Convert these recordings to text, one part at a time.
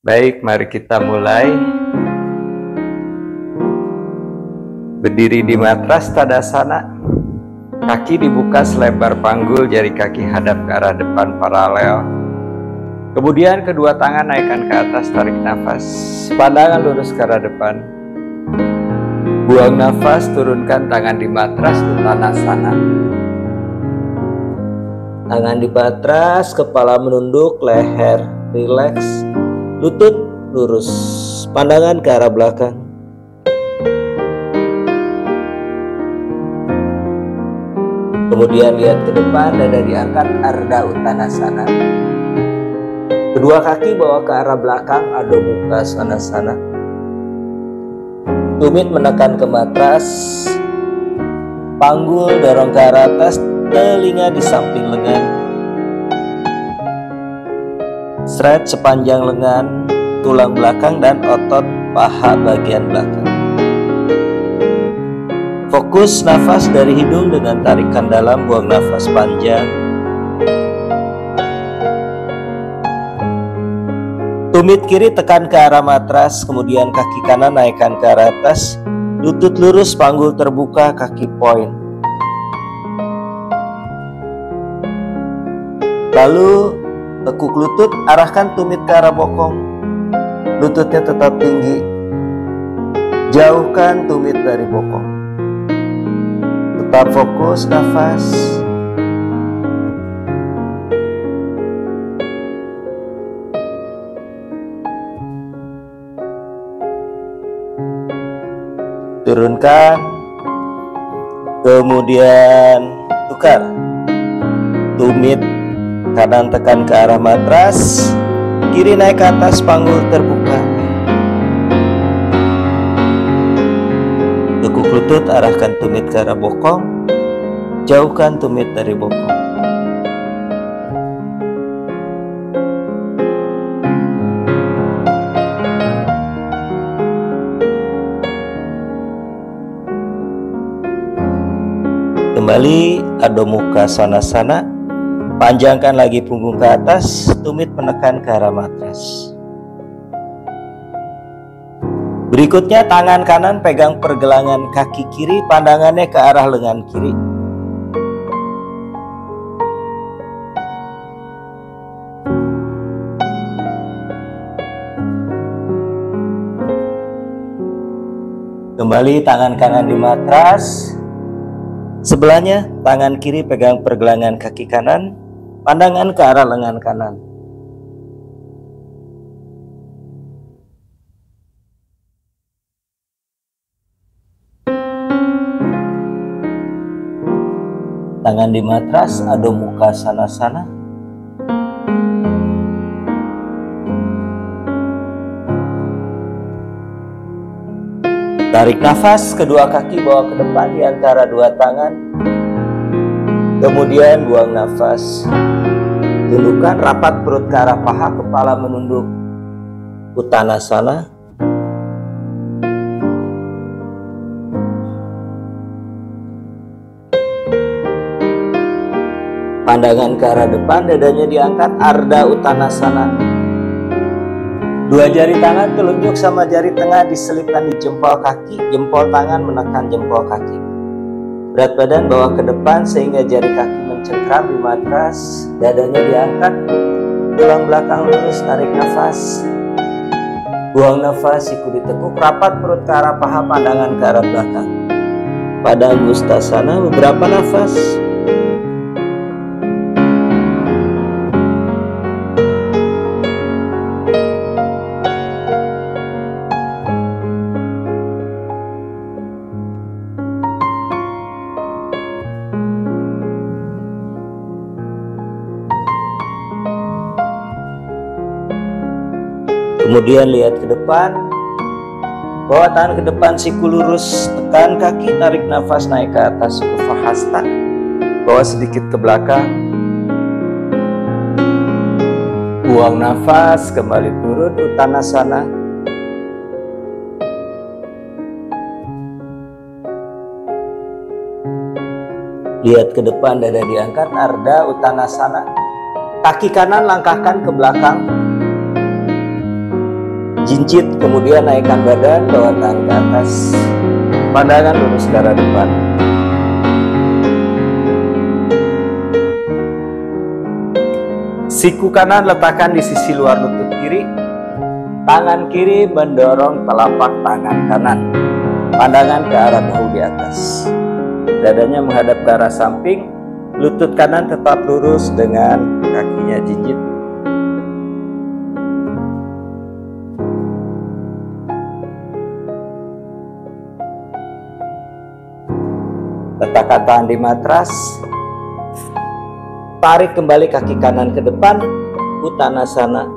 Baik, mari kita mulai. Berdiri di matras Tadasana. Kaki dibuka selebar panggul, jari kaki hadap ke arah depan paralel. Kemudian kedua tangan naikkan ke atas, tarik nafas. Pandangan lurus ke arah depan. Buang nafas, turunkan tangan di matras Uttanasana. Tangan di matras, kepala menunduk, leher rileks, lutut lurus, pandangan ke arah belakang. Kemudian lihat ke depan, dada diangkat, Ardha Uttanasana. Kedua kaki bawa ke arah belakang, Adho Mukha Svanasana. Tumit menekan ke matras, panggul dorong ke arah atas, telinga di samping lengan. Stretch sepanjang lengan, tulang belakang dan otot paha bagian belakang. Fokus nafas dari hidung dengan tarikan dalam, buang nafas panjang. Tumit kiri tekan ke arah matras, kemudian kaki kanan naikkan ke arah atas, lutut lurus, panggul terbuka, kaki point. Lalu tekuk lutut, arahkan tumit ke arah bokong. Lututnya tetap tinggi. Jauhkan tumit dari bokong. Tetap fokus nafas. Turunkan. Kemudian tukar. Tumit kanan tekan ke arah matras, kiri naik ke atas, panggul terbuka. Tekuk lutut, arahkan tumit ke arah bokong, jauhkan tumit dari bokong. Kembali Adho Mukha Svanasana. Panjangkan lagi punggung ke atas, tumit menekan ke arah matras. Berikutnya tangan kanan pegang pergelangan kaki kiri, pandangannya ke arah lengan kiri. Kembali tangan kanan di matras. Sebelahnya tangan kiri pegang pergelangan kaki kanan, pandangan ke arah lengan kanan. Tangan di matras, Adho Mukha Svanasana. Tarik nafas, kedua kaki bawa ke depan di antara dua tangan. Kemudian buang nafas. Tundukkan rapat perut ke arah paha, kepala menunduk. Uttanasana. Pandangan ke arah depan, dadanya diangkat, Ardha Uttanasana. Dua jari tangan telunjuk sama jari tengah diselipkan di jempol kaki, jempol tangan menekan jempol kaki. Berat badan bawa ke depan sehingga jari kaki mencengkram di matras, dadanya diangkat, tulang belakang lurus, tarik nafas. Buang nafas, siku ditekuk, rapat perut ke arah paha, pandangan ke arah belakang. Pada Angustasana beberapa nafas. Kemudian lihat ke depan, bawa tangan ke depan, siku lurus, tekan kaki, tarik nafas, naik ke atas, Urdhva, bawa sedikit ke belakang, buang nafas, kembali turun, Uttanasana. Lihat ke depan, dada diangkat, Ardha Uttanasana. Kaki kanan langkahkan ke belakang. jinjit, kemudian naikkan badan, bawa tangan ke atas, pandangan lurus ke arah depan. Siku kanan letakkan di sisi luar lutut kiri, tangan kiri mendorong telapak tangan kanan, pandangan ke arah bahu di atas, dadanya menghadap ke arah samping, lutut kanan tetap lurus dengan kakinya jinjit. Letakkan tangan di matras, tarik kembali kaki kanan ke depan, Uttanasana.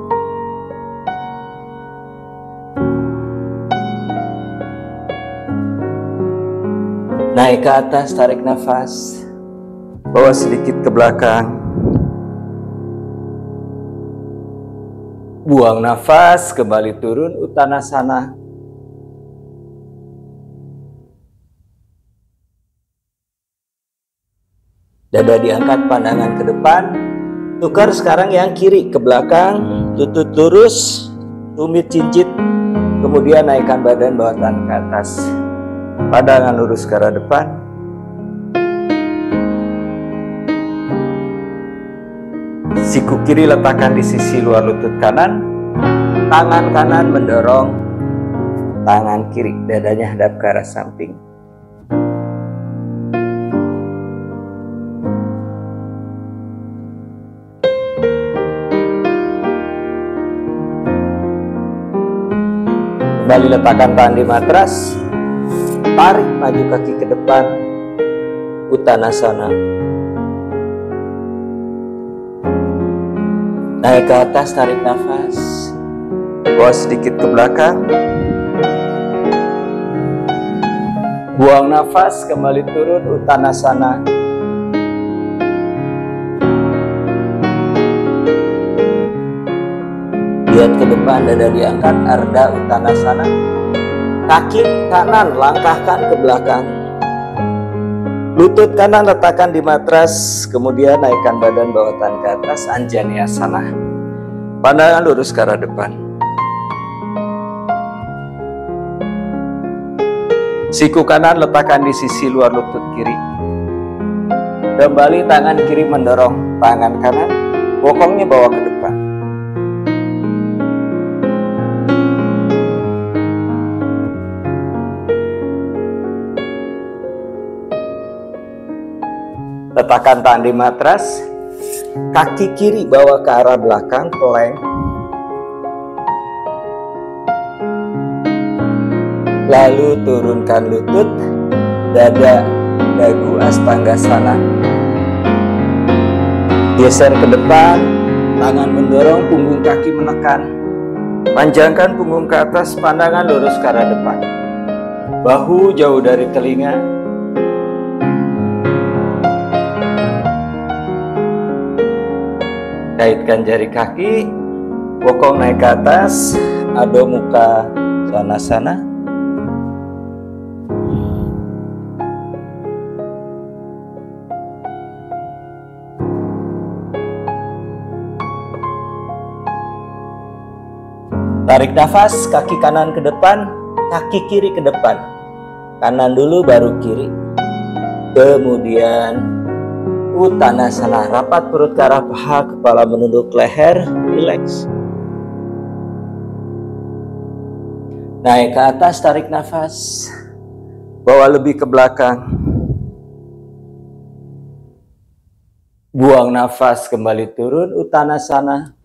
Naik ke atas, tarik nafas, bawa sedikit ke belakang, buang nafas, kembali turun, Uttanasana. Dada diangkat, pandangan ke depan. Tukar sekarang yang kiri ke belakang, lutut lurus, tumit jinjit. Kemudian naikkan badan, bawa tangan ke atas, pandangan lurus ke arah depan. Siku kiri letakkan di sisi luar lutut kanan, tangan kanan mendorong tangan kiri, dadanya hadap ke arah samping. Kembali letakkan tangan di matras, tarik maju kaki ke depan, Uttanasana. Naik ke atas, tarik nafas, bawa sedikit ke belakang, buang nafas, kembali turun, Uttanasana. Lihat ke depan, dada diangkat, Ardha Uttanasana. Kaki kanan langkahkan ke belakang, lutut kanan letakkan di matras, kemudian naikkan badan, bawa tangan ke atas, Anjaneyasana. Pandangan lurus ke arah depan. Siku kanan letakkan di sisi luar lutut kiri. Kembali tangan kiri mendorong tangan kanan, bokongnya bawa ke depan. Letakkan tangan di matras, kaki kiri bawa ke arah belakang, plank. Lalu turunkan lutut, dada, dagu, Astanggasana. Geser ke depan, tangan mendorong, punggung kaki menekan. Panjangkan punggung ke atas, pandangan lurus ke arah depan. Bahu jauh dari telinga. Kaitkan jari kaki, bokong naik ke atas, Adho Mukha Svanasana. Tarik nafas, kaki kanan ke depan, kaki kiri ke depan. Kanan dulu baru kiri. Kemudian Uttanasana, rapat perut ke arah paha, kepala menunduk leher, rileks. Naik ke atas, tarik nafas, bawa lebih ke belakang. Buang nafas, kembali turun, Uttanasana.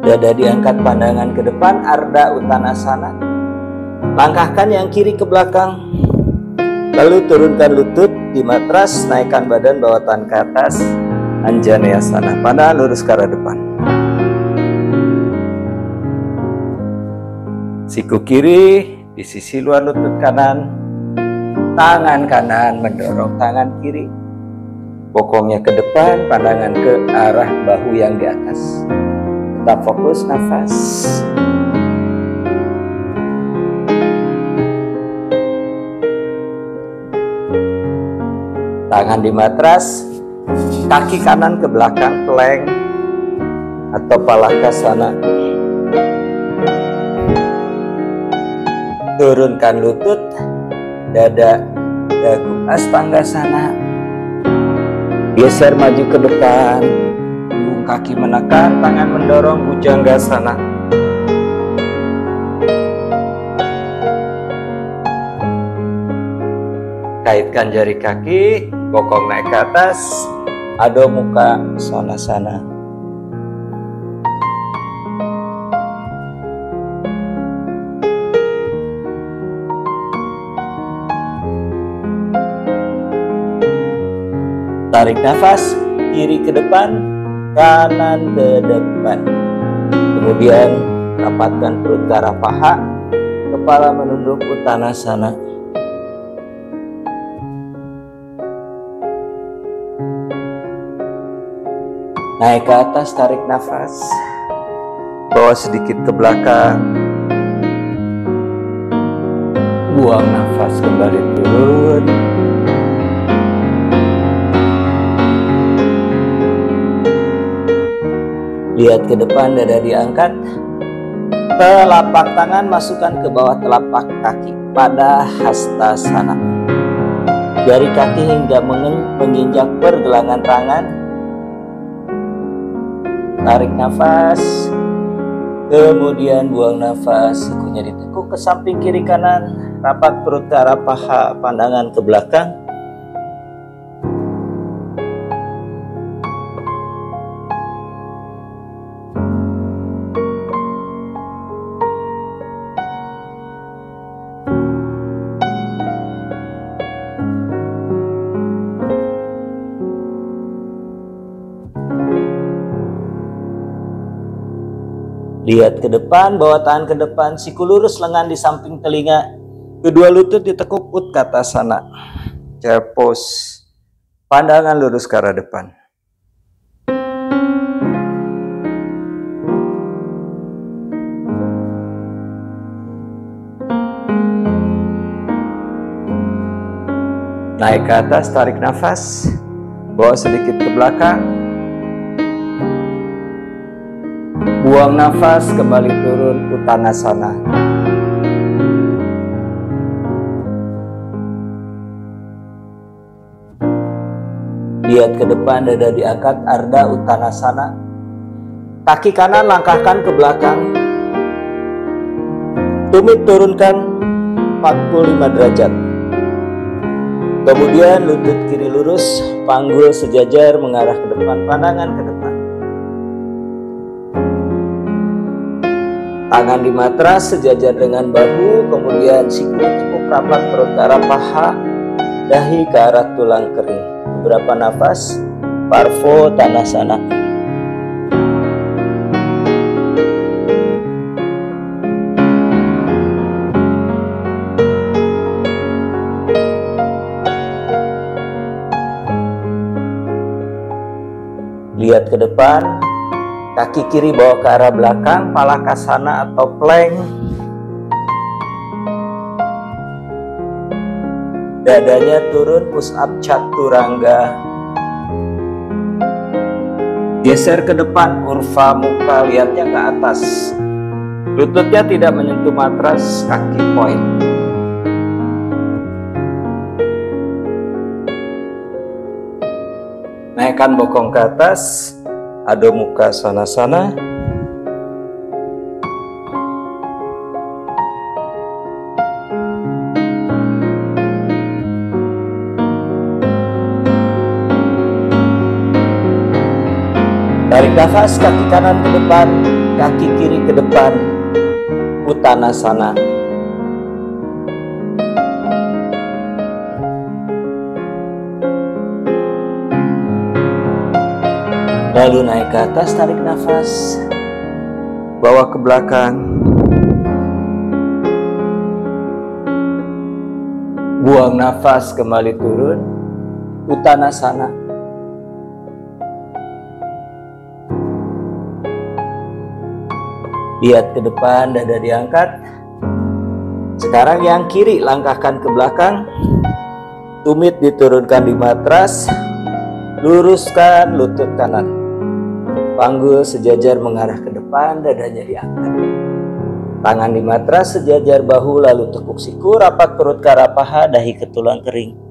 Dada diangkat, pandangan ke depan, Ardha Uttanasana. Langkahkan yang kiri ke belakang, lalu turunkan lutut di matras, naikkan badan, bawa tangan ke atas, Anjaneyasana. Pandangan lurus ke arah depan. Siku kiri di sisi luar lutut kanan, tangan kanan mendorong tangan kiri, bokongnya ke depan, pandangan ke arah bahu yang di atas. Tetap fokus nafas. Tangan di matras, Kaki kanan ke belakang, plank atau palakasana. Turunkan lutut, dada, dagu, astanggasana. Geser maju ke depan, punggung kaki menekan, tangan mendorong, bujanggasana. Kaitkan jari kaki, bokong naik ke atas, Adho Mukha Svanasana. Tarik nafas, kiri ke depan, kanan ke depan. Kemudian rapatkan perut ke arah paha, kepala menunduk Uttanasana. Naik ke atas, tarik nafas, bawa sedikit ke belakang, buang nafas, kembali turun. Lihat ke depan, dada diangkat, telapak tangan masukkan ke bawah telapak kaki pada hastasana. Jari kaki hingga menginjak pergelangan tangan. Tarik nafas, kemudian buang nafas, sikunya ditekuk ke samping kiri kanan, rapat perut ke arah paha, pandangan ke belakang. Lihat ke depan, bawa tangan ke depan, siku lurus, lengan di samping telinga, kedua lutut ditekuk, Utkatasana. Chair pose, pandangan lurus ke arah depan. Naik ke atas, tarik nafas, bawa sedikit ke belakang. Buang nafas, kembali turun, Uttanasana. Lihat ke depan, dada diangkat, Ardha Uttanasana. Kaki kanan langkahkan ke belakang. Tumit turunkan 45 derajat. Kemudian lutut kiri lurus, panggul sejajar mengarah ke depan, pandangan ke depan. Tangan di matras sejajar dengan bahu, kemudian siku ditekuk rapat perut ke arah paha, dahi ke arah tulang kering. Beberapa nafas, Parvottanasana. Lihat ke depan. Kaki kiri bawa ke arah belakang, palakasana atau plank. Dadanya turun, push up chaturanga. Geser ke depan, Urva Mukha, lihatnya ke atas. Lututnya tidak menyentuh matras, kaki point. Naikkan bokong ke atas, Adho Mukha Svanasana. Tarik nafas, kaki kanan ke depan, kaki kiri ke depan, Uttanasana. Lalu naik ke atas, tarik nafas, bawa ke belakang, buang nafas, kembali turun, Uttanasana. Lihat ke depan, dada diangkat. Sekarang yang kiri langkahkan ke belakang, tumit diturunkan di matras, Luruskan lutut kanan. Panggul sejajar mengarah ke depan, dadanya diangkat. Tangan di matras sejajar bahu, lalu tekuk siku, rapat perut ke arah paha, dahi ke tulang kering.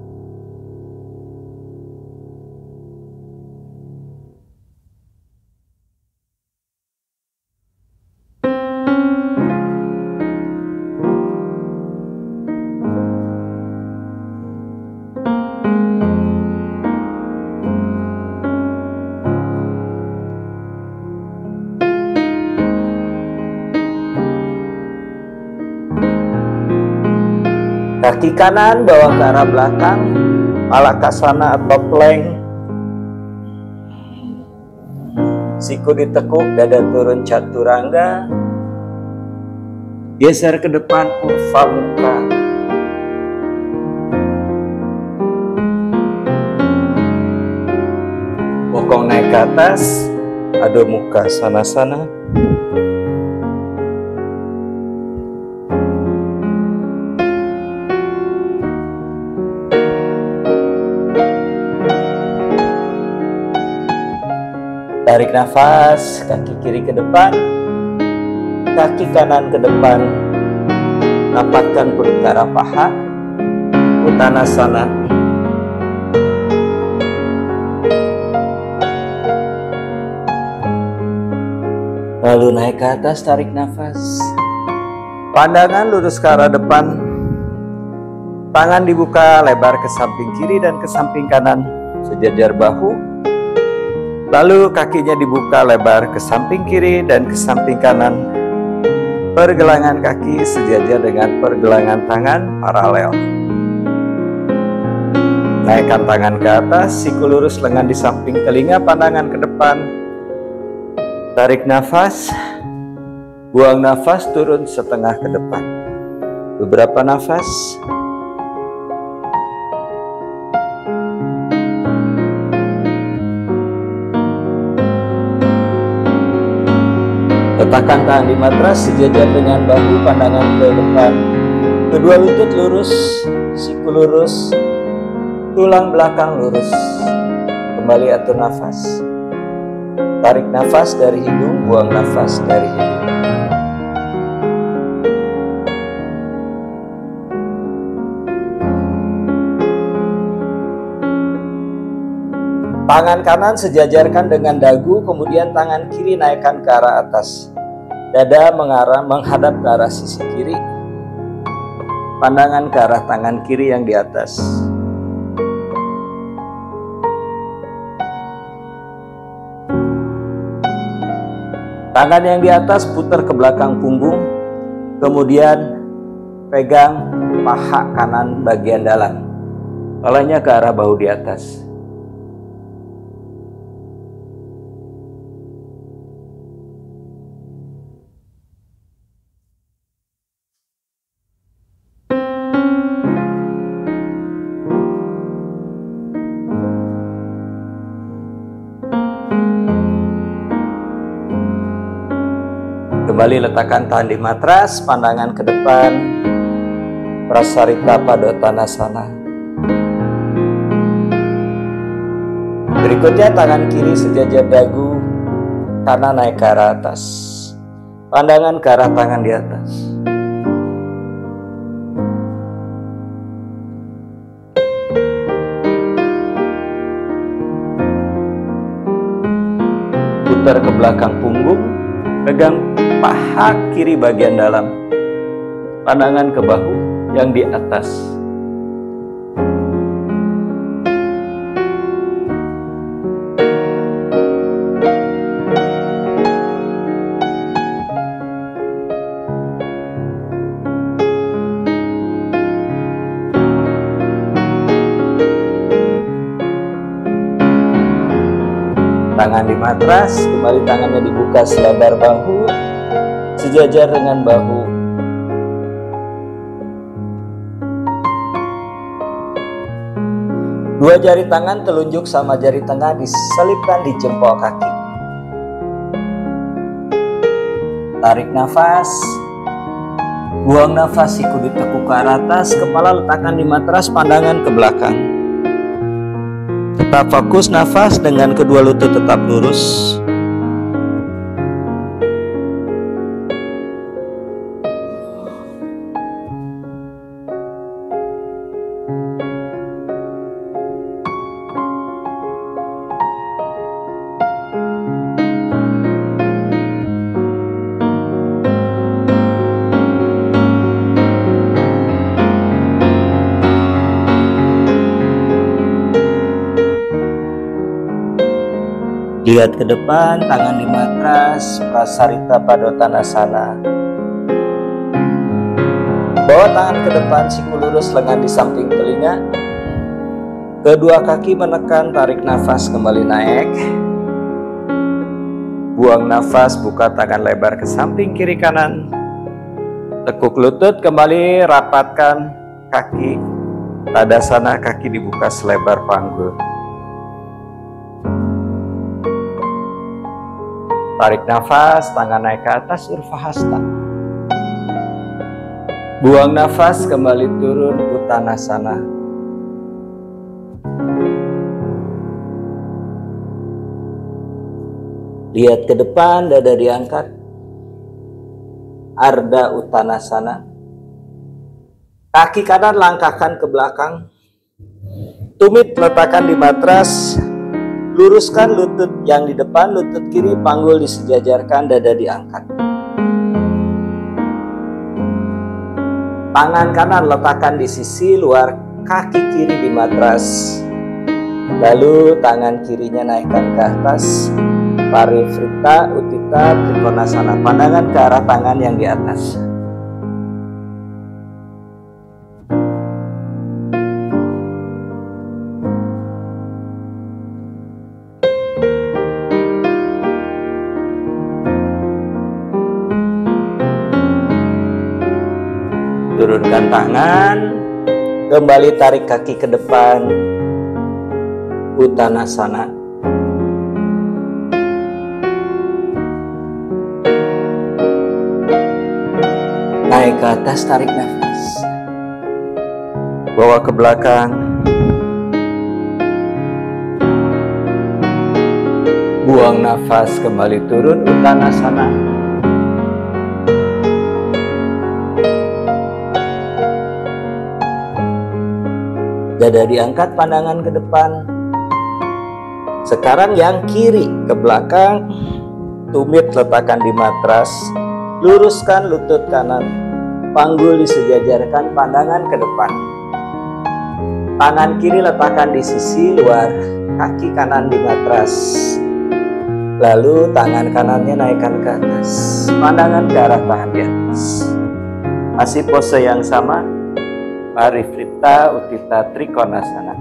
Kaki kanan bawa ke arah belakang, Palakasana atau plank. Siku ditekuk, dada turun chaturanga. Geser ke depan, Urva Mukha. Bokong naik ke atas, Adho Mukha Sanasana. Tarik nafas, kaki kiri ke depan, kaki kanan ke depan. Rapatkan perut ke arah paha, Uttanasana. Lalu naik ke atas, tarik nafas. Pandangan lurus ke arah depan. Tangan dibuka lebar ke samping kiri dan ke samping kanan, sejajar bahu. Lalu kakinya dibuka lebar ke samping kiri dan ke samping kanan. Pergelangan kaki sejajar dengan pergelangan tangan paralel. Naikkan tangan ke atas, siku lurus, lengan di samping telinga, pandangan ke depan. Tarik nafas, buang nafas, turun setengah ke depan. Beberapa nafas. Letakkan tangan di matras sejajar dengan bahu, pandangan ke depan. Kedua lutut lurus, siku lurus, tulang belakang lurus. Kembali atur nafas. Tarik nafas dari hidung, buang nafas dari hidung. Tangan kanan sejajarkan dengan dagu, kemudian tangan kiri naikkan ke arah atas. Dada menghadap ke arah sisi kiri. Pandangan ke arah tangan kiri yang di atas. Tangan yang di atas putar ke belakang punggung, kemudian pegang paha kanan bagian dalam. Kepalanya ke arah bahu di atas. Kembali letakkan tangan di matras, pandangan ke depan, Prasarita Padottanasana. Berikutnya tangan kiri sejajar dagu, kanan naik ke arah atas. Pandangan ke arah tangan di atas. Putar ke belakang punggung, pegang paha kiri bagian dalam, pandangan ke bahu yang di atas. Tangan di matras, kembali tangannya dibuka selebar bahu, sejajar dengan bahu. Dua jari tangan telunjuk sama jari tengah diselipkan di jempol kaki. Tarik nafas, buang nafas, siku ditekuk ke arah atas, kepala letakkan di matras, pandangan ke belakang. Tetap fokus nafas dengan kedua lutut tetap lurus. Lihat ke depan, tangan di matras, Prasarita Padottanasana. Bawa tangan ke depan, siku lurus, lengan di samping telinga. Kedua kaki menekan, tarik nafas, kembali naik. Buang nafas, buka tangan lebar ke samping kiri kanan. Tekuk lutut, kembali rapatkan kaki. Tadasana, kaki dibuka selebar panggul. Tarik nafas, tangan naik ke atas, Urvahasta. Buang nafas, kembali turun, Uttanasana. Lihat ke depan, dada diangkat. Ardha Uttanasana. Kaki kanan langkahkan ke belakang. Tumit letakkan di matras. Luruskan lutut yang di depan, lutut kiri, panggul disejajarkan, dada diangkat. Tangan kanan letakkan di sisi luar kaki kiri di matras. Lalu tangan kirinya naikkan ke atas. Parivrtta, Utthita, Trikonasana. Pandangan ke arah tangan yang di atas. Turunkan tangan, kembali tarik kaki ke depan, Uttanasana. Naik ke atas, tarik nafas. Bawa ke belakang. Buang nafas, kembali turun, Uttanasana. Dada diangkat, pandangan ke depan. Sekarang yang kiri ke belakang. Tumit letakkan di matras. Luruskan lutut kanan. Panggul disejajarkan, pandangan ke depan. Tangan kiri letakkan di sisi luar kaki kanan di matras. Lalu tangan kanannya naikkan ke atas. Pandangan ke arah tangan di atas. Masih pose yang sama. Parivrtta, Utthita, Trikonasana.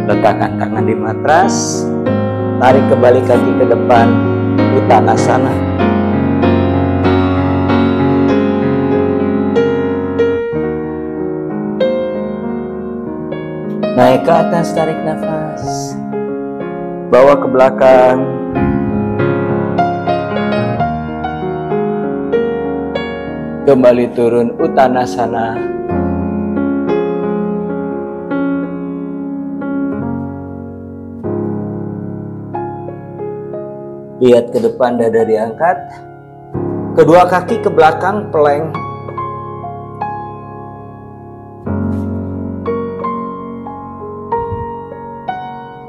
Letakkan tangan di matras. Tarik kembali kaki ke depan, Uttanasana. Naik ke atas, tarik nafas. Bawa ke belakang. Kembali turun, Uttanasana. Lihat ke depan, dada diangkat. Kedua kaki ke belakang, plank.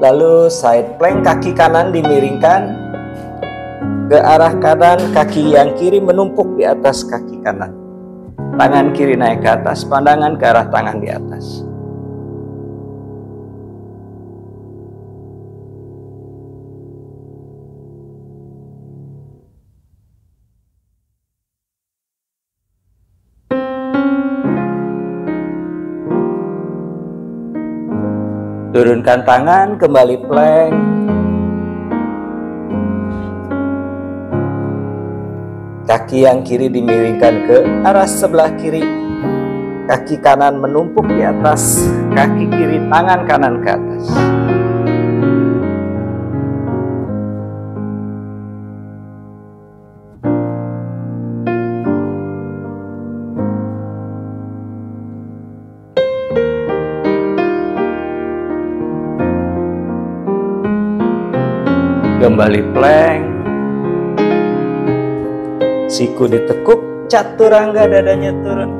Lalu side plank, kaki kanan dimiringkan ke arah kanan, kaki yang kiri menumpuk di atas kaki kanan. Tangan kiri naik ke atas, pandangan ke arah tangan di atas. Turunkan tangan, kembali plank. Kaki yang kiri dimiringkan ke arah sebelah kiri. Kaki kanan menumpuk di atas kaki kiri, tangan kanan ke atas. Kembali plank. Siku ditekuk, chaturangga dadanya turun.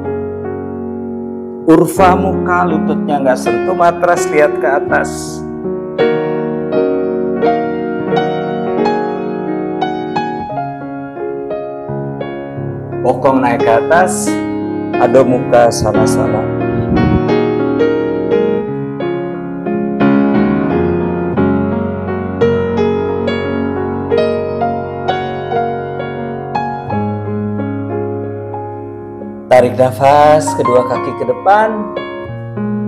Urva muka, lututnya nggak sentuh matras, lihat ke atas. Bokong naik ke atas, ada muka sana-sana. Tarik nafas, kedua kaki ke depan,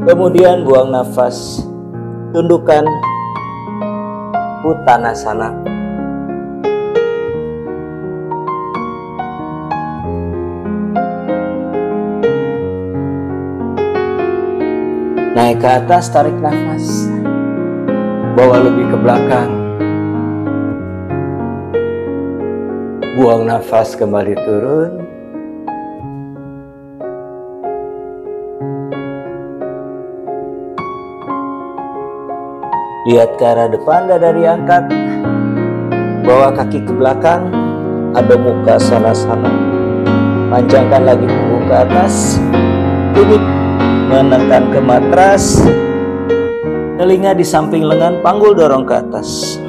kemudian buang nafas, tundukkan Uttanasana. Naik ke atas, tarik nafas, bawa lebih ke belakang, buang nafas, kembali turun. Lihat ke arah depan, dada diangkat, bawa kaki ke belakang, ada muka sana-sana. Panjangkan lagi punggung ke atas, tumit menekan ke matras, telinga di samping lengan, panggul dorong ke atas.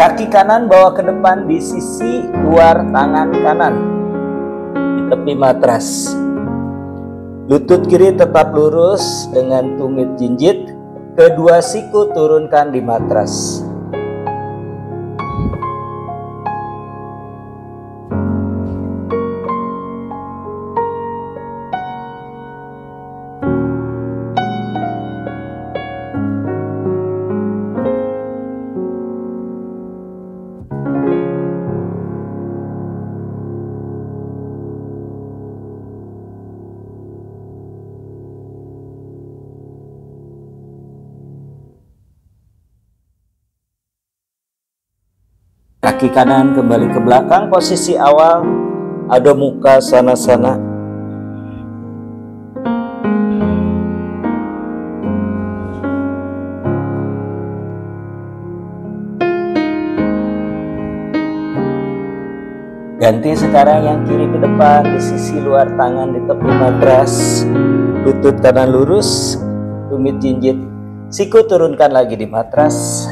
Kaki kanan bawa ke depan di sisi luar tangan kanan di tepi matras. Lutut kiri tetap lurus dengan tumit jinjit. Kedua siku turunkan di matras. Kaki kanan kembali ke belakang, posisi awal, ada muka sana-sana. Ganti sekarang yang kiri ke depan di sisi luar tangan di tepi matras. Lutut kanan lurus, tumit jinjit, siku turunkan lagi di matras.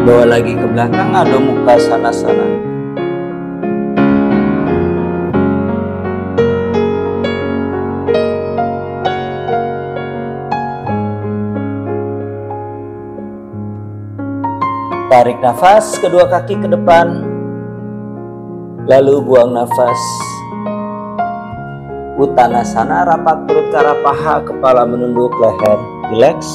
Bawa lagi ke belakang, ada muka sana-sana. Tarik nafas, kedua kaki ke depan, lalu buang nafas. Uttanasana, rapat perut ke arah paha, kepala menunduk, leher rileks.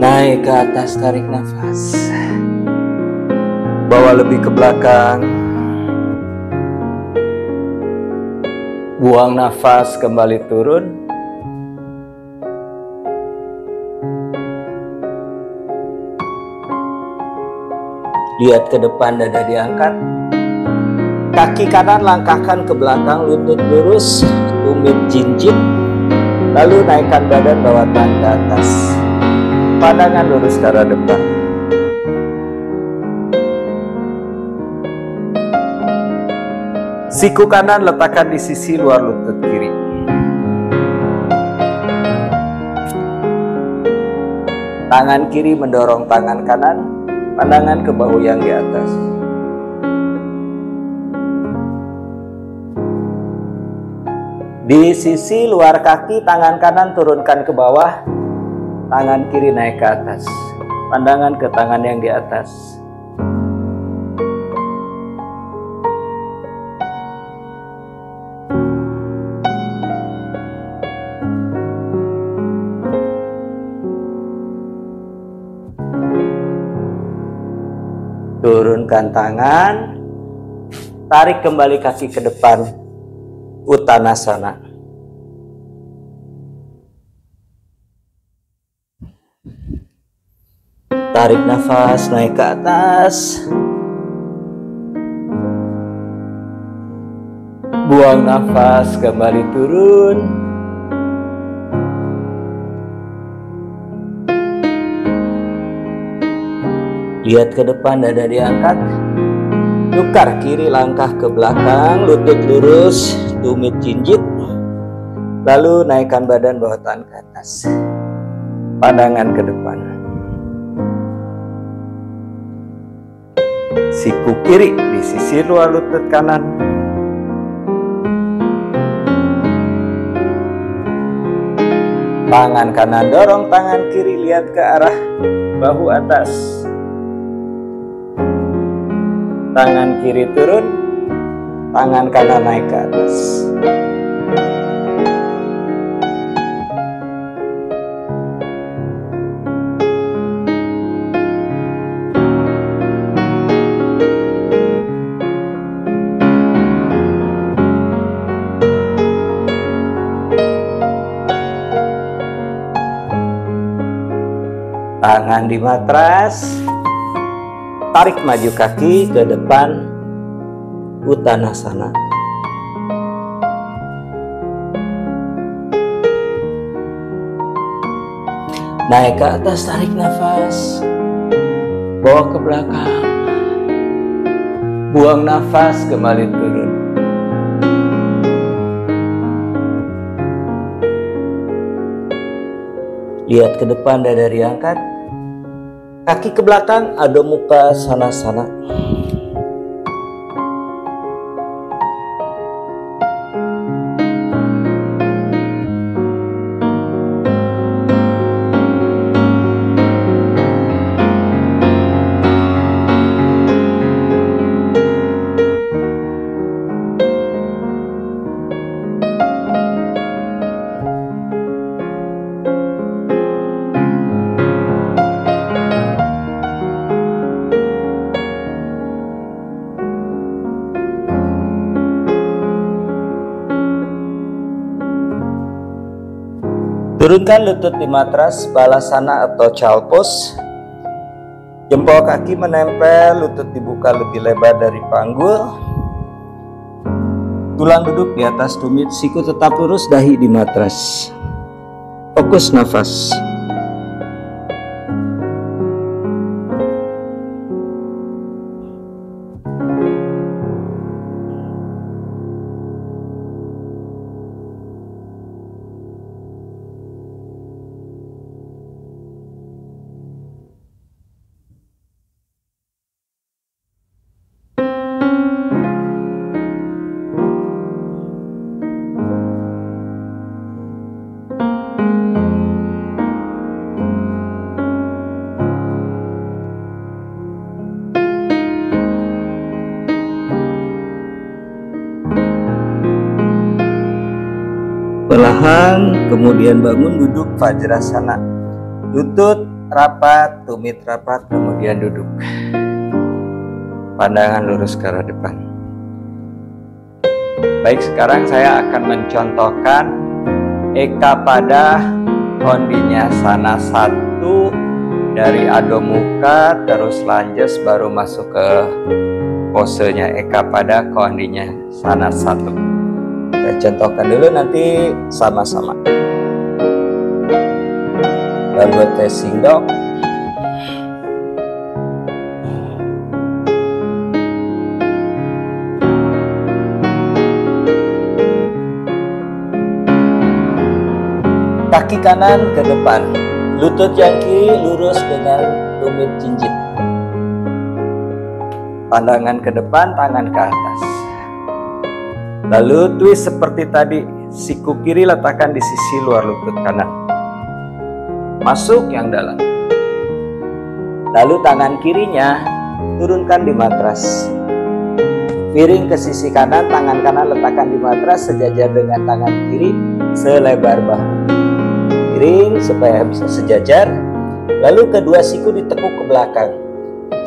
Naik ke atas, tarik nafas, bawa lebih ke belakang, buang nafas, kembali turun. Lihat ke depan, dada diangkat, kaki kanan langkahkan ke belakang, lutut lurus, tumit jinjit, lalu naikkan badan, bawa tangan ke atas. Pandangan lurus ke arah depan. Siku kanan letakkan di sisi luar lutut kiri. Tangan kiri mendorong tangan kanan, pandangan ke bahu yang di atas. Di sisi luar kaki, tangan kanan turunkan ke bawah, tangan kiri naik ke atas. Pandangan ke tangan yang di atas. Turunkan tangan, tarik kembali kaki ke depan, Uttanasana. Tarik nafas, naik ke atas. Buang nafas, kembali turun. Lihat ke depan, dada diangkat. Tukar kiri, langkah ke belakang, lutut lurus, tumit jinjit. Lalu naikkan badan, bawa tangan ke atas. Pandangan ke depan. Siku kiri di sisi luar lutut kanan. Tangan kanan dorong tangan kiri, lihat ke arah bahu atas. Tangan kiri turun, tangan kanan naik ke atas. Tangan di matras, tarik maju kaki ke depan, Uttanasana. Naik ke atas, tarik nafas, bawa ke belakang, buang nafas, kembali turun. Lihat ke depan, dada diangkat. Kaki ke belakang, Adho Mukha Svanasana. Turunkan lutut di matras, Balasana atau Child Pose. Jempol kaki menempel, lutut dibuka lebih lebar dari panggul. Tulang duduk di atas tumit, siku tetap lurus, dahi di matras. Fokus nafas. Perlahan, kemudian bangun, duduk Vajrasana. Lutut rapat, tumit rapat, kemudian duduk. Pandangan lurus ke arah depan. Baik, sekarang saya akan mencontohkan Ekapada Kondinyasana 1 dari Adho Mukha, terus lanjut baru masuk ke posenya Ekapada Kondinyasana 1. Saya contohkan dulu, nanti sama-sama. Lalu testing dog. Kaki kanan ke depan, lutut yang kiri lurus dengan tumit jinjit. Pandangan ke depan, tangan ke atas. Lalu twist seperti tadi, siku kiri letakkan di sisi luar lutut kanan. Masuk yang dalam. Lalu tangan kirinya turunkan di matras. Miring ke sisi kanan, tangan kanan letakkan di matras sejajar dengan tangan kiri selebar bahu. Miring supaya bisa sejajar. Lalu kedua siku ditekuk ke belakang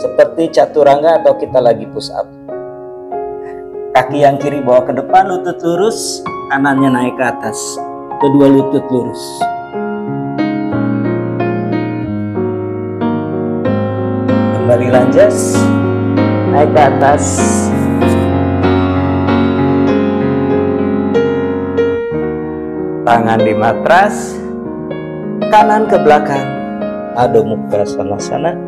seperti chaturanga atau kita lagi push up. Kaki yang kiri bawa ke depan, lutut lurus, kanannya naik ke atas. Kedua lutut lurus. Kembali lanjas, naik ke atas. Tangan di matras, kanan ke belakang, Adho Mukha Svanasana.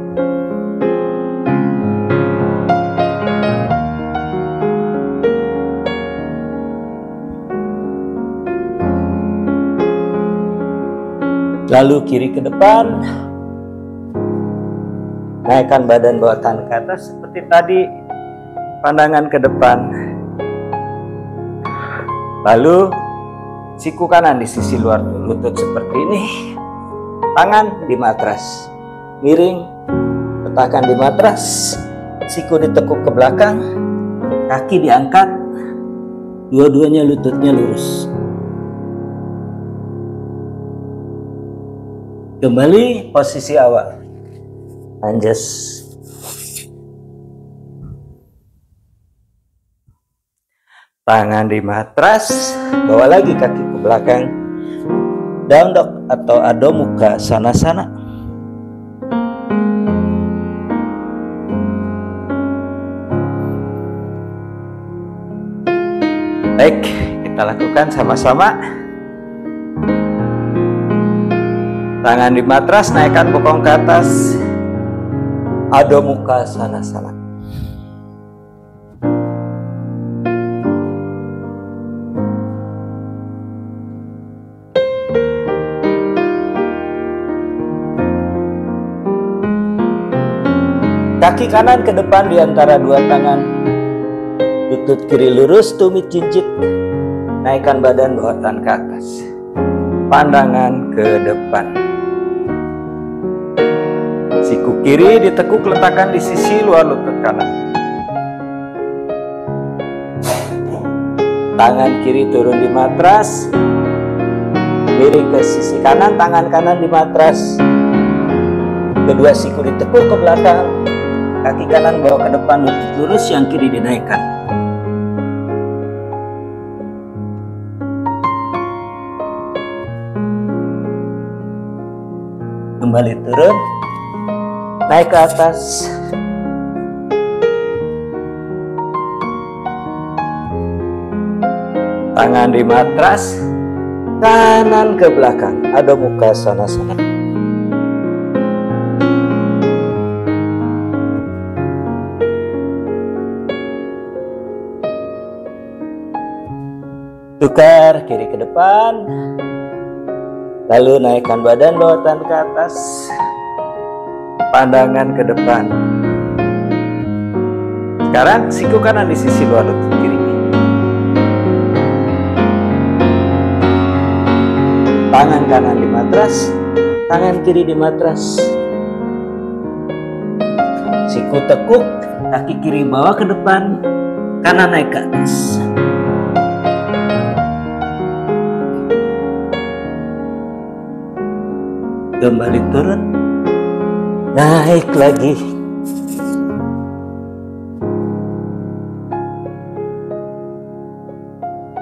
Lalu kiri ke depan, naikkan badan bawah tangan ke atas seperti tadi, pandangan ke depan. Lalu siku kanan di sisi luar lutut seperti ini, tangan di matras, miring, letakkan di matras, siku ditekuk ke belakang, kaki diangkat, dua-duanya lututnya lurus. Kembali posisi awal, lanjut. Tangan di matras, bawa lagi kaki ke belakang, down dog atau Adho Mukha Svanasana. Baik, kita lakukan sama-sama. Tangan di matras, naikkan bokong ke atas, Adho Mukha Svanasana. Kaki kanan ke depan di antara dua tangan, lutut kiri lurus, tumit jinjit, naikkan badan bawah tangan ke atas, pandangan ke depan. Siku kiri ditekuk, letakkan di sisi luar lutut kanan. Tangan kiri turun di matras, miring ke sisi kanan, tangan kanan di matras. Kedua siku ditekuk ke belakang, kaki kanan bawa ke depan, lutut lurus, yang kiri dinaikkan. Kembali turun, naik ke atas. Tangan di matras, kanan ke belakang, Adho Mukha Svanasana. Tukar kiri ke depan, lalu naikkan badan bawah tangan ke atas, pandangan ke depan. Sekarang siku kanan di sisi luar lutut kiri, tangan kanan di matras, tangan kiri di matras. Siku tekuk, kaki kiri bawa ke depan, kanan naik ke atas. Kembali turun, naik lagi.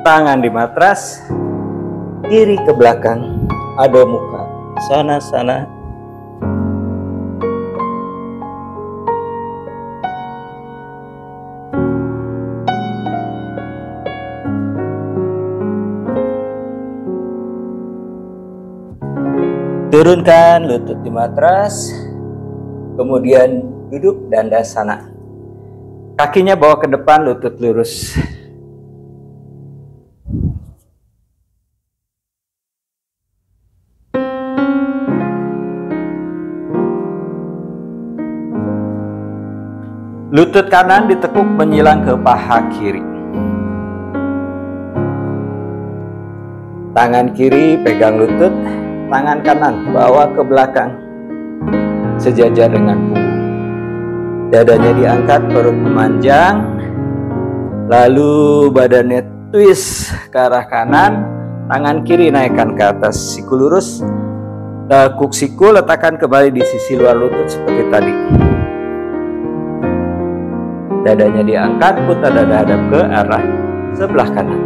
Tangan di matras, kiri ke belakang, Adho Mukha Svanasana. Turunkan lutut di matras, kemudian duduk dandasana. Kakinya bawa ke depan, lutut lurus. Lutut kanan ditekuk menyilang ke paha kiri. Tangan kiri pegang lutut, tangan kanan bawa ke belakang sejajar dengan punggung. Dadanya diangkat, perut memanjang, lalu badannya twist ke arah kanan, tangan kiri naikkan ke atas, siku lurus, tekuk siku, letakkan kembali di sisi luar lutut seperti tadi. Dadanya diangkat, putar dada hadap ke arah sebelah kanan.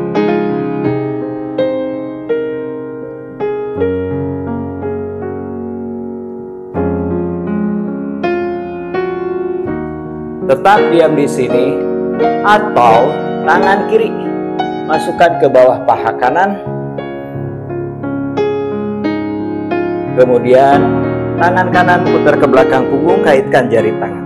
Tetap diam di sini, atau tangan kiri masukkan ke bawah paha kanan, kemudian tangan kanan putar ke belakang punggung, kaitkan jari tangan.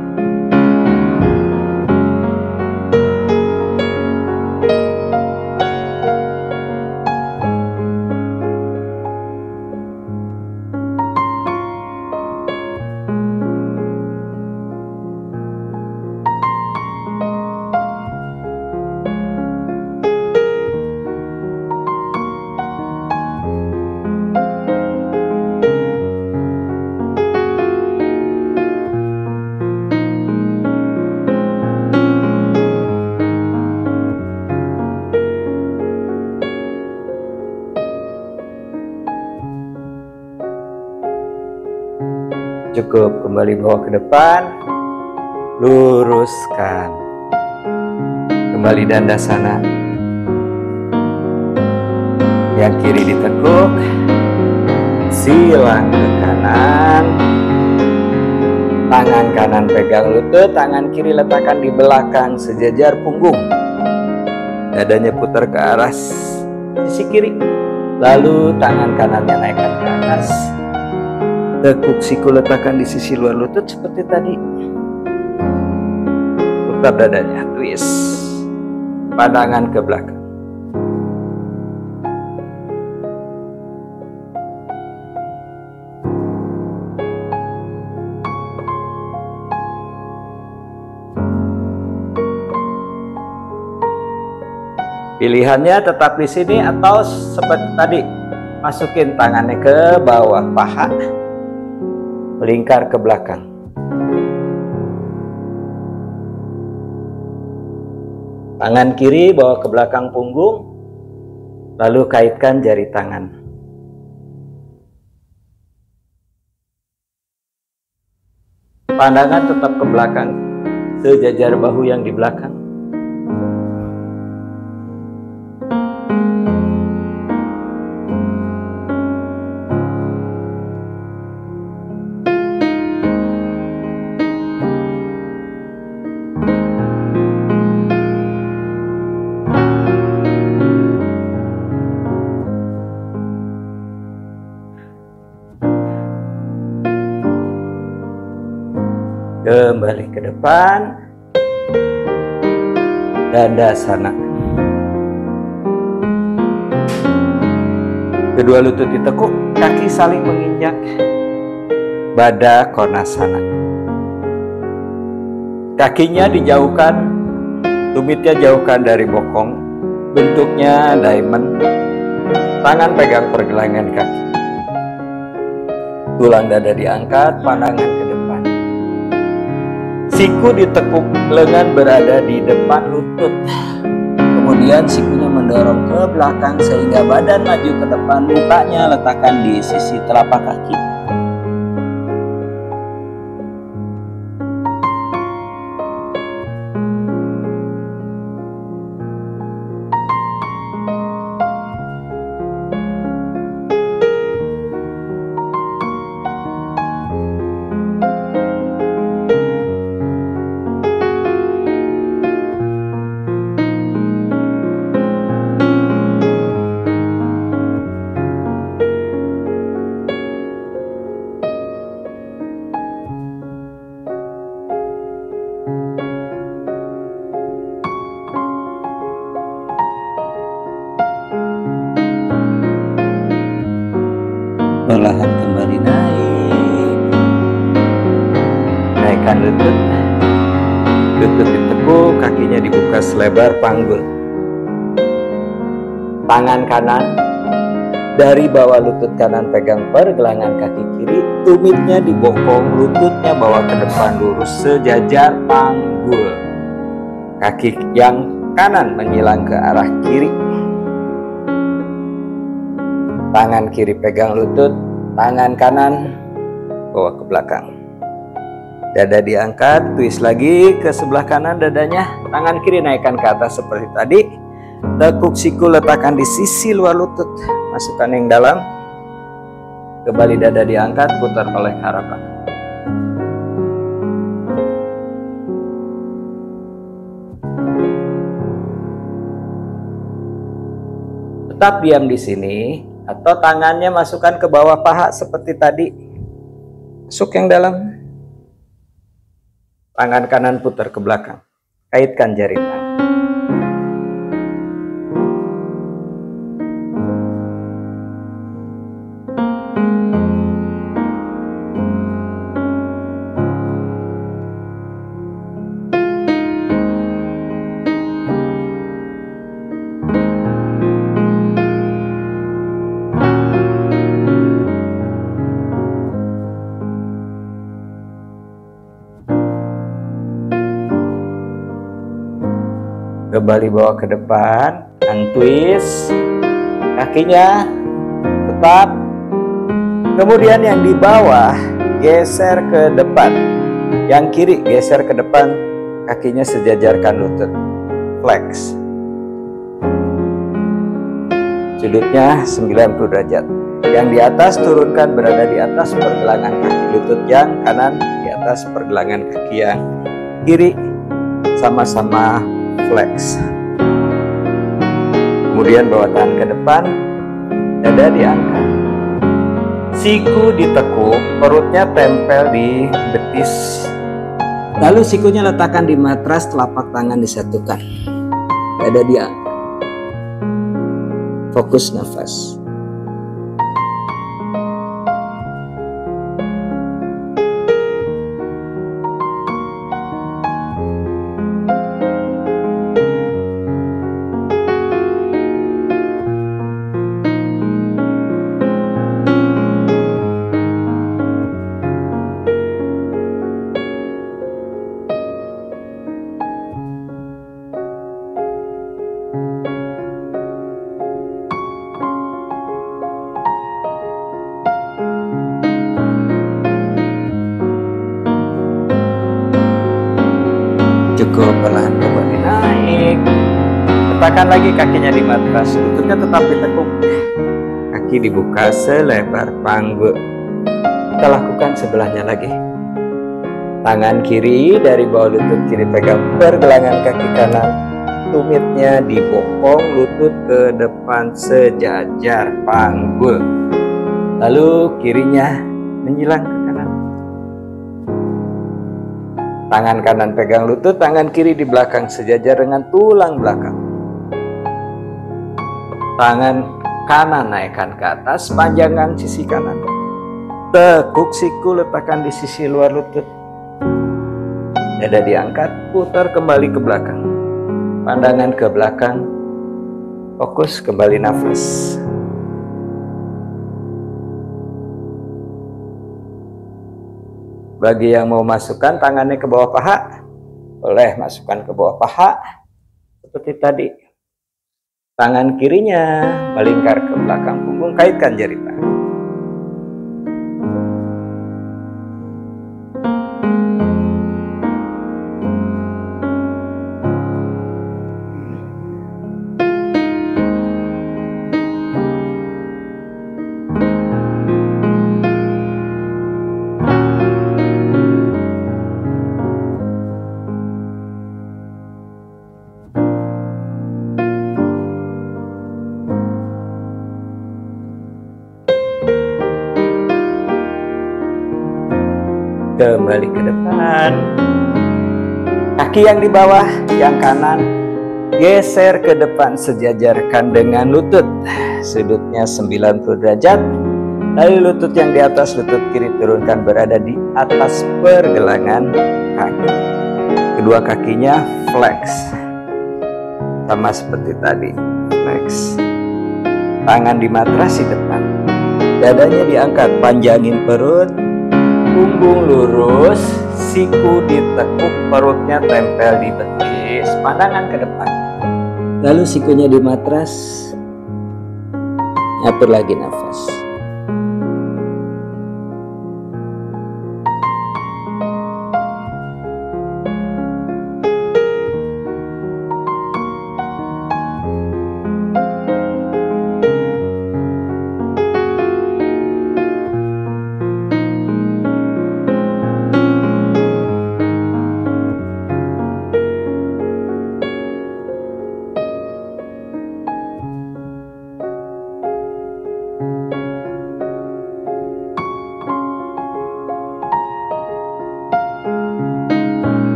Cukup, kembali bawa ke depan, luruskan, kembali dandasana. Yang kiri ditekuk, silang ke kanan, tangan kanan pegang lutut, tangan kiri letakkan di belakang sejajar punggung. Dadanya putar ke arah sisi kiri, lalu tangan kanannya naikkan ke atas. Tekuk siku letakkan di sisi luar lutut seperti tadi. Putar dadanya, twist. Pandangan ke belakang. Pilihannya tetap di sini atau seperti tadi, masukin tangannya ke bawah paha, melingkar ke belakang. Tangan kiri bawa ke belakang punggung, lalu kaitkan jari tangan. Pandangan tetap ke belakang, sejajar bahu yang di belakang. Kembali ke depan, dandasana. Kedua lutut ditekuk, kaki saling menginjak, Baddha Konasana. Kakinya dijauhkan, tumitnya jauhkan dari bokong, bentuknya diamond. Tangan pegang pergelangan kaki, tulang dada diangkat, pandangan ke depan. Siku ditekuk, lengan berada di depan lutut. Kemudian sikunya mendorong ke belakang sehingga badan maju ke depan, mukanya letakkan di sisi telapak kaki. Perlahan kembali naik, naikkan lutut, lutut ditekuk, kakinya dibuka selebar panggul. Tangan kanan Dari bawah lutut kanan pegang pergelangan kaki kiri, tumitnya dibokong, lututnya bawa ke depan lurus sejajar panggul. Kaki yang kanan menyilang ke arah kiri. Tangan kiri pegang lutut, tangan kanan bawa ke belakang. Dada diangkat, twist lagi ke sebelah kanan dadanya. Tangan kiri naikkan ke atas seperti tadi. Tekuk siku letakkan di sisi luar lutut, masukkan yang dalam. Kembali dada diangkat, putar oleh ke arah belakang. Tetap diam di sini, atau tangannya masukkan ke bawah paha seperti tadi. Masuk yang dalam. Tangan kanan putar ke belakang. Kaitkan jari tangan. Kembali bawa ke depan, twist kakinya tetap. Kemudian yang di bawah geser ke depan, yang kiri geser ke depan, kakinya sejajarkan lutut, flex. Sudutnya 90 derajat. Yang di atas turunkan berada di atas pergelangan kaki lutut yang kanan, di atas pergelangan kaki yang kiri, sama-sama flex. Kemudian bawa tangan ke depan, dada diangkat, siku ditekuk, perutnya tempel di betis. Lalu sikunya letakkan di matras, telapak tangan disatukan, dada diangkat, fokus nafas. Cukup, perlahan kembali naik. Letakkan lagi kakinya di matras, lututnya tetap ditekuk, kaki dibuka selebar panggul. Kita lakukan sebelahnya lagi. Tangan kiri dari bawah lutut kiri pegang pergelangan kaki kanan, tumitnya dibokong, lutut ke depan sejajar panggul. Lalu kirinya menyilang ke kanan. Tangan kanan pegang lutut, tangan kiri di belakang sejajar dengan tulang belakang. Tangan kanan naikkan ke atas, panjangkan sisi kanan. Tekuk siku letakkan di sisi luar lutut. Dada diangkat, putar kembali ke belakang. Pandangan ke belakang, fokus kembali nafas. Bagi yang mau masukkan tangannya ke bawah paha, boleh masukkan ke bawah paha seperti tadi. Tangan kirinya melingkar ke belakang punggung, kaitkan jari tangan. Kembali ke depan. Kaki yang di bawah, yang kanan geser ke depan sejajarkan dengan lutut. Sudutnya 90 derajat. Lalu lutut yang di atas, lutut kiri turunkan berada di atas pergelangan kaki. Kedua kakinya flex. Sama seperti tadi, flex. tangan di matras di depan, dadanya diangkat, panjangin perut, punggung lurus, siku ditekuk, perutnya tempel di betis, pandangan ke depan. Lalu sikunya di matras, atur lagi nafas.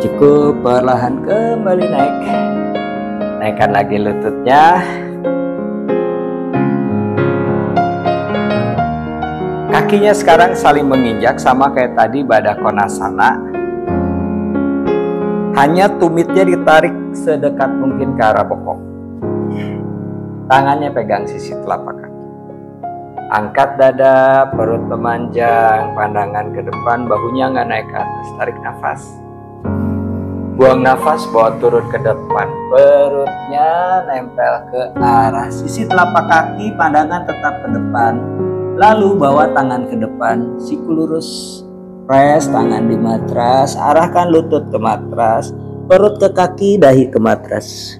Cukup, perlahan kembali naik. Naikkan lagi lututnya. Kakinya sekarang saling menginjak sama kayak tadi Baddha Konasana. Hanya tumitnya ditarik sedekat mungkin ke arah bokong. Tangannya pegang sisi telapak kaki. Angkat dada, perut memanjang, pandangan ke depan, bahunya nggak naik ke atas. Tarik nafas. Buang nafas, bawa turun ke depan. Perutnya nempel ke arah sisi telapak kaki, pandangan tetap ke depan. Lalu bawa tangan ke depan, siku lurus. Press tangan di matras, arahkan lutut ke matras, perut ke kaki, dahi ke matras.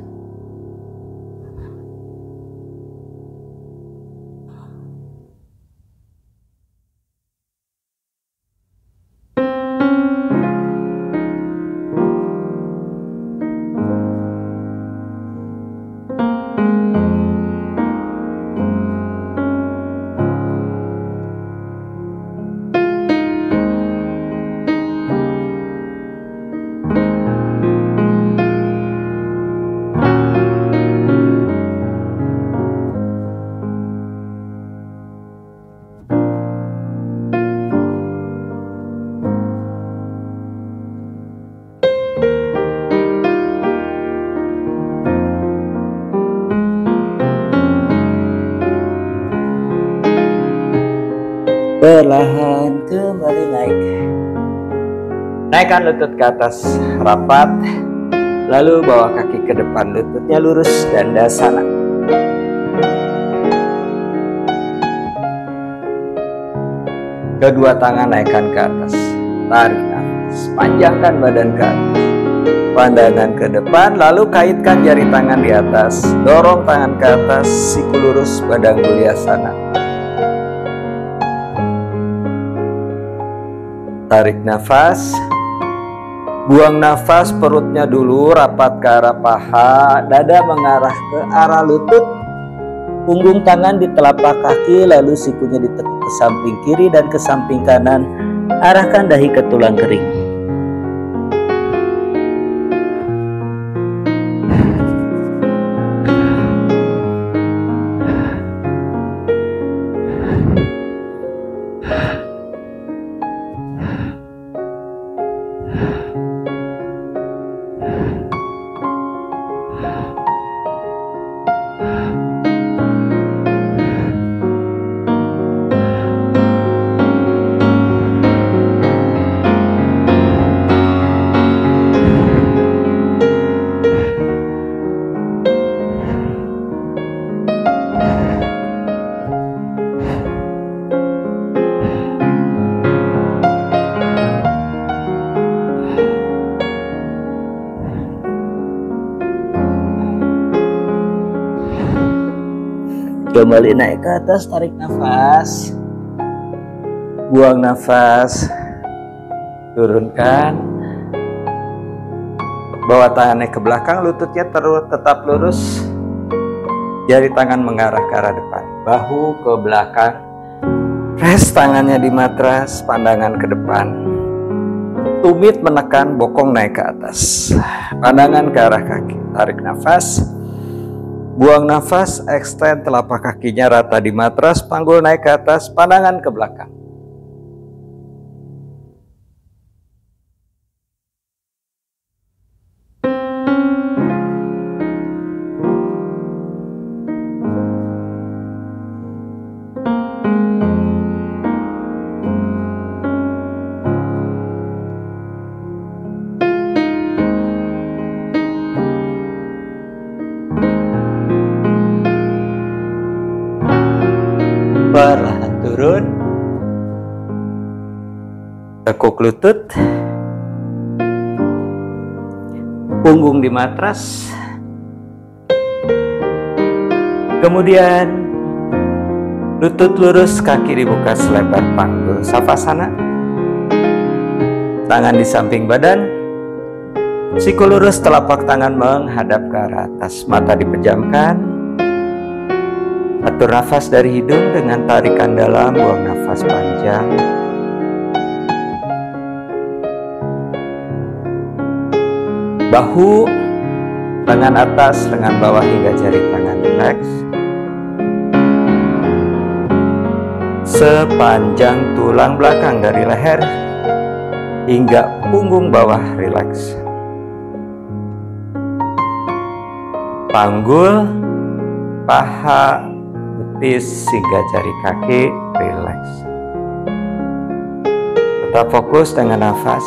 Perlahan kembali naik. Naikkan lutut ke atas rapat, lalu bawa kaki ke depan, lututnya lurus dan dasana. Kedua tangan naikkan ke atas, tarik nafas, panjangkan badan ke atas, pandangan ke depan, lalu kaitkan jari tangan di atas, dorong tangan ke atas, siku lurus, badan mulyasana. Tarik nafas, buang nafas, perutnya dulu rapat ke arah paha, dada mengarah ke arah lutut, punggung tangan di telapak kaki, lalu sikunya ditekuk ke samping kiri dan ke samping kanan, arahkan dahi ke tulang kering. Kembali naik ke atas, tarik nafas, buang nafas, turunkan, bawa tangannya ke belakang, lututnya tetap lurus, jari tangan mengarah ke arah depan, bahu ke belakang, press tangannya di matras, pandangan ke depan, tumit menekan, bokong naik ke atas, pandangan ke arah kaki, tarik nafas. Buang nafas, extend telapak kakinya rata di matras, panggul naik ke atas, pandangan ke belakang. Perlahan turun, tekuk lutut, punggung di matras, kemudian lutut lurus, kaki dibuka selebar panggul Savasana, tangan di samping badan, siku lurus, telapak tangan menghadap ke arah atas, mata dipejamkan. Atur nafas dari hidung dengan tarikan dalam, buang nafas panjang. Bahu, lengan atas, lengan bawah hingga jari tangan rileks. Sepanjang tulang belakang dari leher hingga punggung bawah rileks. Panggul, paha, betis hingga jari kaki rileks. Tetap fokus dengan nafas.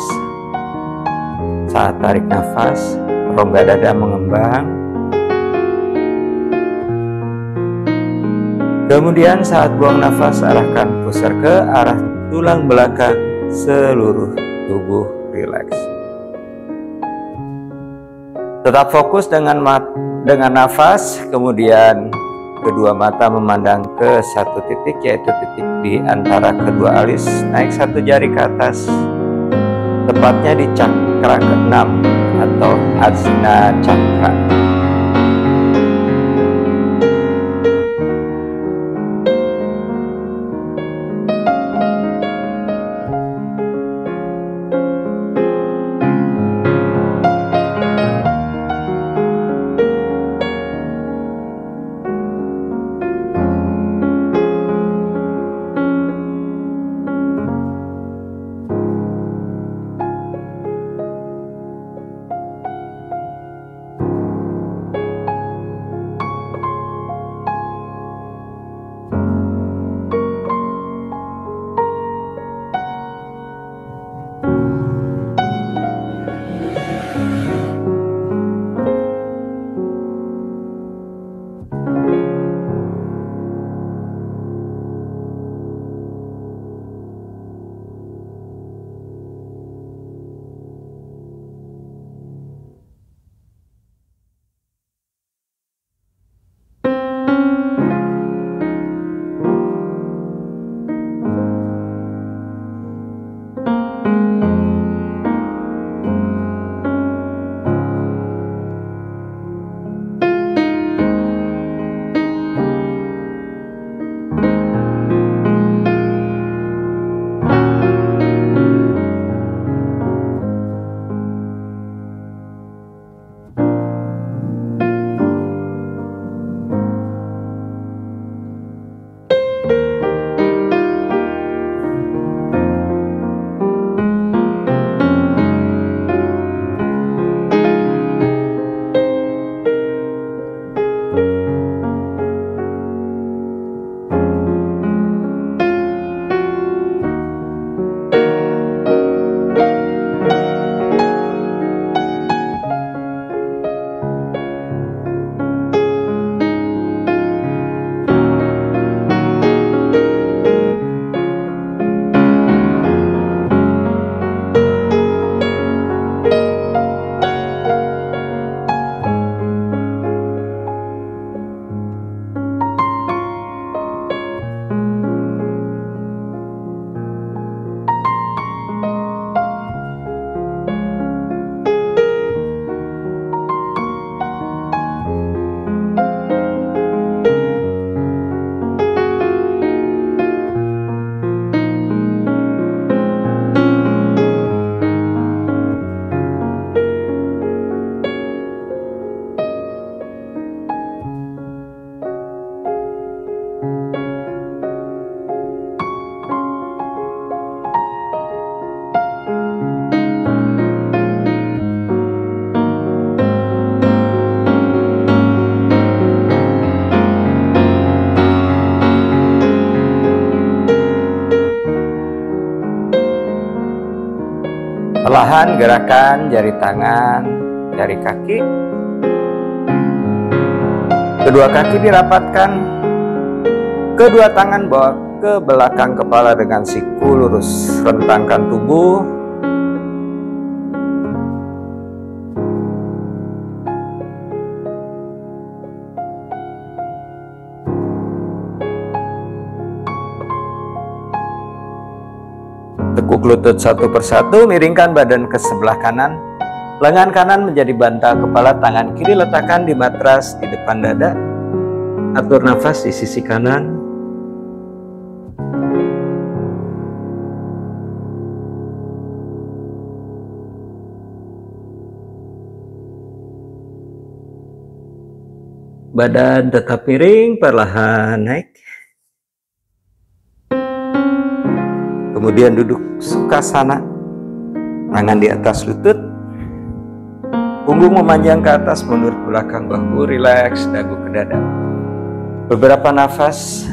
Saat tarik nafas, rongga dada mengembang. Kemudian saat buang nafas, arahkan pusar ke arah tulang belakang, seluruh tubuh rileks. Tetap fokus dengan nafas, kemudian kedua mata memandang ke satu titik, yaitu titik di antara kedua alis. Naik satu jari ke atas, tepatnya di cakra ke-6 atau Ajna Cakra. Perlahan gerakan jari tangan, jari kaki. Kedua kaki dirapatkan. Kedua tangan bawa ke belakang kepala dengan siku lurus. Rentangkan tubuh. Tekuk lutut satu persatu, miringkan badan ke sebelah kanan. Lengan kanan menjadi bantal kepala, tangan kiri letakkan di matras di depan dada. Atur nafas di sisi kanan. Badan tetap miring, perlahan naik. Kemudian duduk Sukhasana, tangan di atas lutut, punggung memanjang ke atas, mundur ke belakang, bahu rileks, dagu ke dada. Beberapa nafas.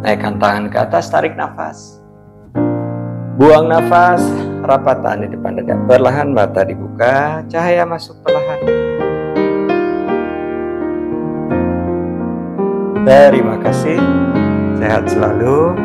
Naikkan tangan ke atas, tarik nafas. Buang nafas, rapat tahan di depan dada. Perlahan mata dibuka, cahaya masuk perlahan. Terima kasih, sehat selalu.